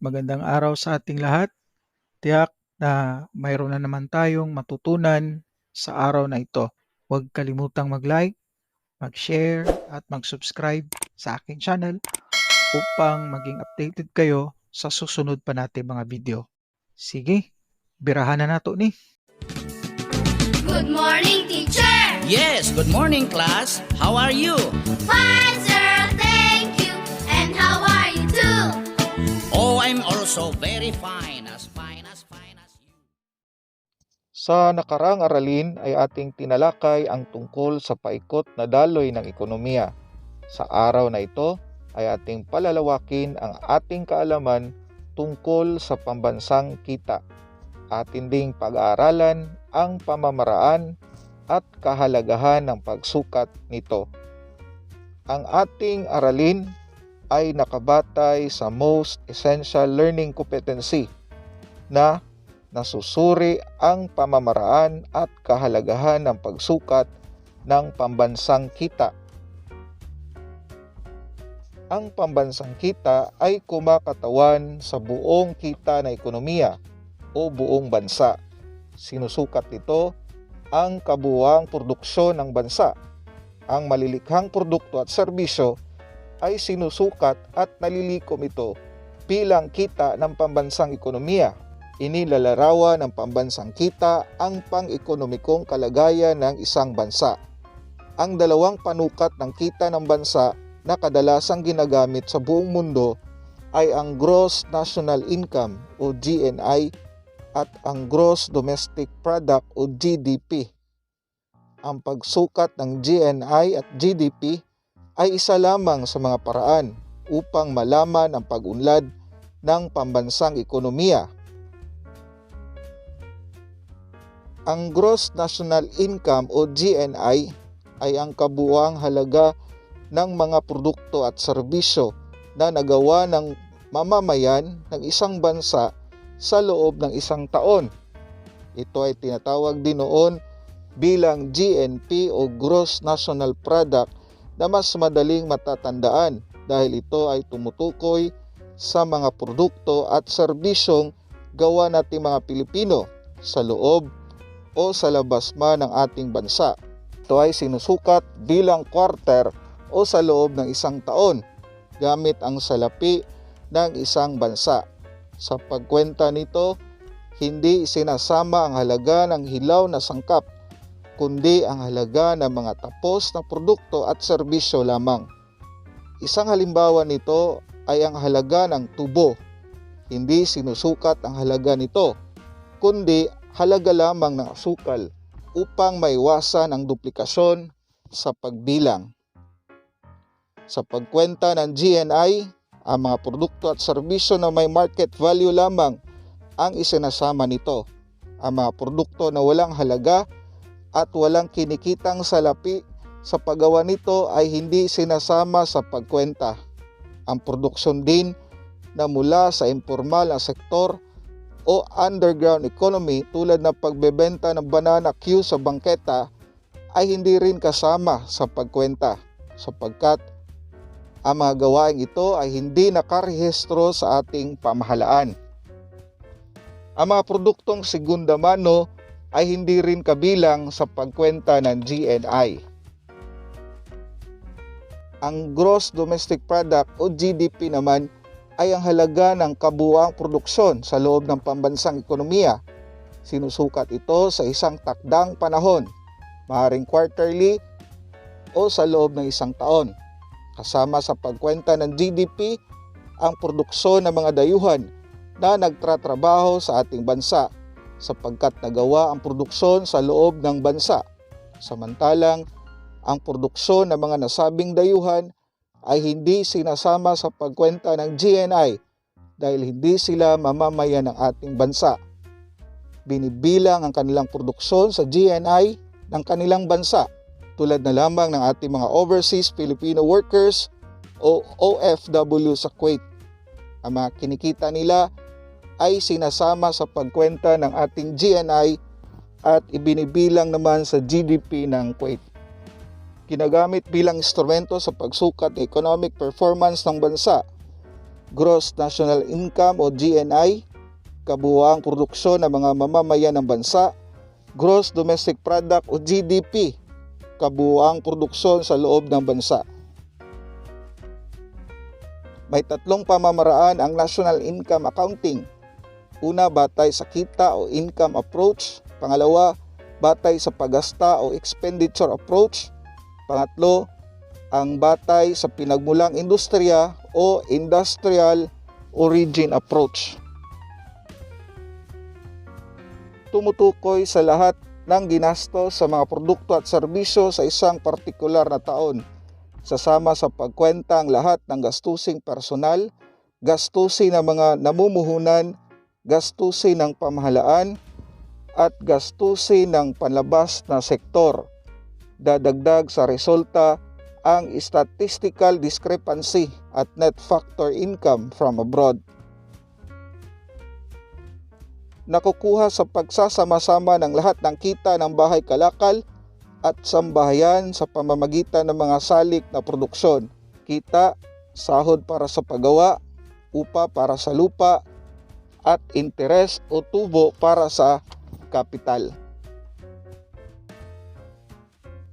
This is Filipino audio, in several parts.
magandang araw sa ating lahat. Tiyak na mayroon na naman tayong matutunan sa araw na ito. Huwag kalimutang mag-like, mag-share at mag-subscribe sa aking channel upang maging updated kayo sa susunod pa nating mga video. Sige, birahan na nato ni. Good morning, teacher! Yes, good morning, class. How are you? Fine, sir, thank you. And how are you too? Oh, I'm also very fine as you. Sa nakaraang aralin ay ating tinalakay ang tungkol sa paikot na daloy ng ekonomiya. Sa araw na ito ay ating palalawakin ang ating kaalaman tungkol sa pambansang kita. Atin ding pag-aaralan ang pamamaraan at kahalagahan ng pagsukat nito. Ang ating aralin ay nakabatay sa most essential learning competency na nasusuri ang pamamaraan at kahalagahan ng pagsukat ng pambansang kita. Ang pambansang kita ay kumakatawan sa buong kita na ekonomiya o buong bansa. Sinusukat nito ang kabuuang produksyon ng bansa. Ang malilikhang produkto at serbisyo ay sinusukat at nalilikom ito bilang kita ng pambansang ekonomiya. Inilalarawan ng pambansang kita ang pang-ekonomikong kalagayan ng isang bansa. Ang dalawang panukat ng kita ng bansa na kadalasang ginagamit sa buong mundo ay ang Gross National Income o GNI at ang Gross Domestic Product o GDP. Ang pagsukat ng GNI at GDP ay isa lamang sa mga paraan upang malaman ang pag-unlad ng pambansang ekonomiya. Ang Gross National Income o GNI ay ang kabuuang halaga ng mga produkto at serbisyo na nagawa ng mamamayan ng isang bansa sa loob ng isang taon. Ito ay tinatawag din noon bilang GNP o Gross National Product na mas madaling matatandaan dahil ito ay tumutukoy sa mga produkto at serbisyong gawa nating mga Pilipino sa loob o sa labas man ng ating bansa. Ito ay sinusukat bilang quarter o sa loob ng isang taon gamit ang salapi ng isang bansa. Sa pagkwenta nito, hindi isinasama ang halaga ng hilaw na sangkap, kundi ang halaga ng mga tapos na produkto at serbisyo lamang. Isang halimbawa nito ay ang halaga ng tubo. Hindi sinusukat ang halaga nito, kundi halaga lamang ng asukal upang maiwasan ang duplikasyon sa pagbilang. Sa pagkwenta ng GNI, ang mga produkto at serbisyo na may market value lamang ang isinasama nito. Ang mga produkto na walang halaga at walang kinikitang salapi sa paggawa nito ay hindi sinasama sa pagkwenta. Ang produksyon din na mula sa informal na sektor o underground economy tulad ng pagbebenta ng banana Q sa bangketa ay hindi rin kasama sa pagkwenta sapagkat ang mga gawaing ito ay hindi nakarehistro sa ating pamahalaan. Ang mga produktong segunda mano ay hindi rin kabilang sa pagkwenta ng GNI. Ang Gross Domestic Product o GDP naman ay ang halaga ng kabuuang produksyon sa loob ng pambansang ekonomiya. Sinusukat ito sa isang takdang panahon, maaaring quarterly o sa loob ng isang taon. Kasama sa pagkwenta ng GDP ang produksyon ng mga dayuhan na nagtatrabaho sa ating bansa sapagkat nagawa ang produksyon sa loob ng bansa. Samantalang ang produksyon ng mga nasabing dayuhan ay hindi sinasama sa pagkwenta ng GNI dahil hindi sila mamamayan ng ating bansa. Binibilang ang kanilang produksyon sa GNI ng kanilang bansa tulad na lamang ng ating mga overseas Filipino workers o OFW sa Kuwait. Ang mga kinikita nila ay sinasama sa pagkwenta ng ating GNI at ibinibilang naman sa GDP ng Kuwait. Ginagamit bilang instrumento sa pagsukat ng economic performance ng bansa Gross National Income o GNI, kabuuang produksyon ng mga mamamayan ng bansa. Gross Domestic Product o GDP, kabuuang produksyon sa loob ng bansa. May tatlong pamamaraan ang National Income Accounting. Una, batay sa kita o income approach. Pangalawa, batay sa paggasta o expenditure approach. Pangatlo, ang batay sa pinagmulang industriya o industrial origin approach. Tumutukoy sa lahat ng ginastos sa mga produkto at serbisyo sa isang partikular na taon. Sasama sa pagkwenta ang lahat ng gastusing personal, gastusin ng mga namumuhunan, gastusin ng pamahalaan, at gastusin ng panlabas na sektor. Dadagdag sa resulta ang statistical discrepancy at net factor income from abroad. Nakukuha sa pagsasama-sama ng lahat ng kita ng bahay kalakal at sambahayan sa pamamagitan ng mga salik na produksyon. Kita, sahod para sa paggawa, upa para sa lupa, at interes o tubo para sa kapital.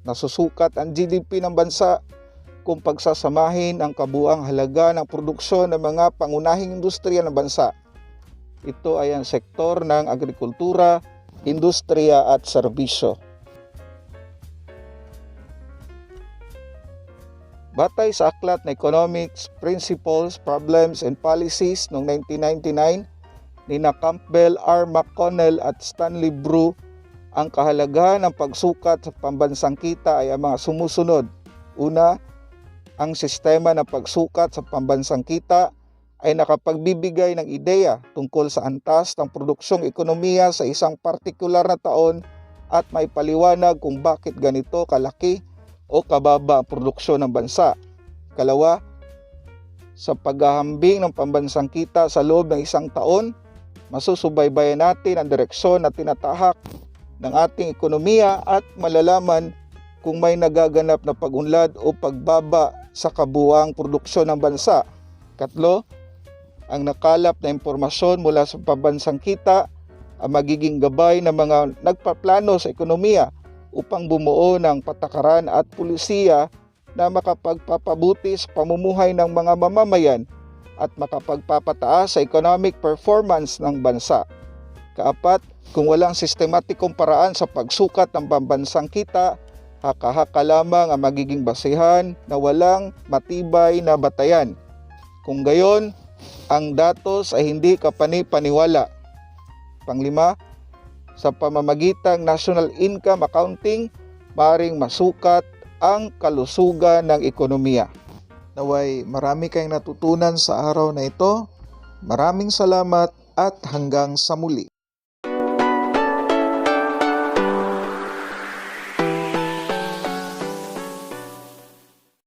Nasusukat ang GDP ng bansa kung pagsasamahin ang kabuuang halaga ng produksyon ng mga pangunahing industriya ng bansa. Ito ay ang sektor ng agrikultura, industriya at serbisyo. Batay sa aklat na Economics, Principles, Problems and Policies noong 1999, nina Campbell R. McConnell at Stanley Brew, ang kahalagahan ng pagsukat sa pambansang kita ay ang mga sumusunod. Una, ang sistema ng pagsukat sa pambansang kita ay nakapagbibigay ng ideya tungkol sa antas ng produksyong ekonomiya sa isang partikular na taon at may paliwanag kung bakit ganito kalaki o kababa ang produksyon ng bansa. Kalawa, sa paghahambing ng pambansang kita sa loob ng isang taon, masusubaybayan natin ang direksyon na tinatahak ng ating ekonomiya at malalaman kung may nagaganap na pag-unlad o pagbaba sa kabuuang produksyon ng bansa. Katlo, ang nakalap na impormasyon mula sa pambansang kita ang magiging gabay ng mga nagpaplano sa ekonomiya upang bumuo ng patakaran at pulisiya na makapagpapabuti sa pamumuhay ng mga mamamayan at makapagpapataas sa economic performance ng bansa. Kaapat, kung walang sistematikong paraan sa pagsukat ng pambansang kita, haka-haka lamang ang magiging basihan na walang matibay na batayan. Kung gayon, ang datos ay hindi kapani-paniwala. Panglima, sa pamamagitang National Income Accounting, maaaring masukat ang kalusugan ng ekonomiya. Naway marami kayong natutunan sa araw na ito. Maraming salamat at hanggang sa muli.